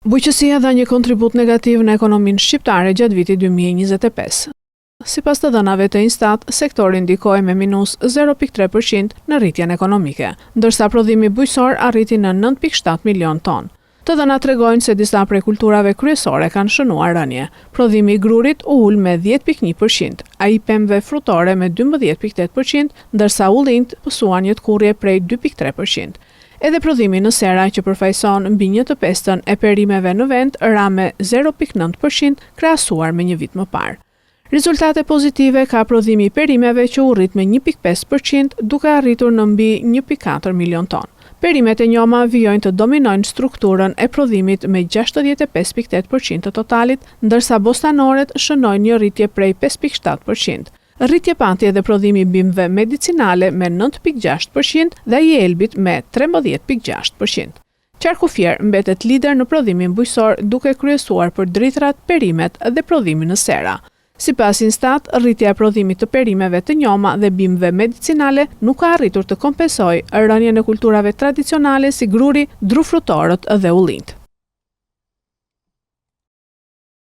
Bujqësia dha një kontribut negativ në ekonominë shqiptare gjatë vitit 2025. Sipas të dhënave të Instat, sektori ndikoi me minus 0,3% në rritjen ekonomike, ndërsa prodhimi bujqësor arriti në 9,7 milion ton. Të dhënat tregojnë se disa prej kulturave kryesore kanë shënuar rënje. Prodhimi i grurit u ul me 10,1%, ai i pemëve frutore me 12,8%, ndërsa ullinjt pësuan një tkurrje prej 2,3%. Edhe prodhimi në sera që përfaqëson mbi 1/5 e perimeve në vend ra me 0,9% krahasuar me një vit më parë. Rezultate pozitive ka prodhimi i perimeve që u rrit me 1,5% duke arritur në mbi 1,4 milion ton. Perimet e njoma vijojnë të dominojnë strukturën e prodhimit me 65,8% të totalit, ndërsa bostanoret shënojnë një rritje prej 5,7%. Rritje panti edhe prodhimi i bimëve medicinale me 9,6% dhe i elbit me 13,6%. Qarkufier mbetet lider në prodhimin bujqësor duke kryesuar për dritrat, perimet dhe prodhimin në sera. Sipas Instat, rritja e prodhimit të perimeve të njoma dhe bimëve medicinale nuk ka arritur të kompensojë rënien e kulturave tradicionale si gruri, drufrutorët dhe ullinjt.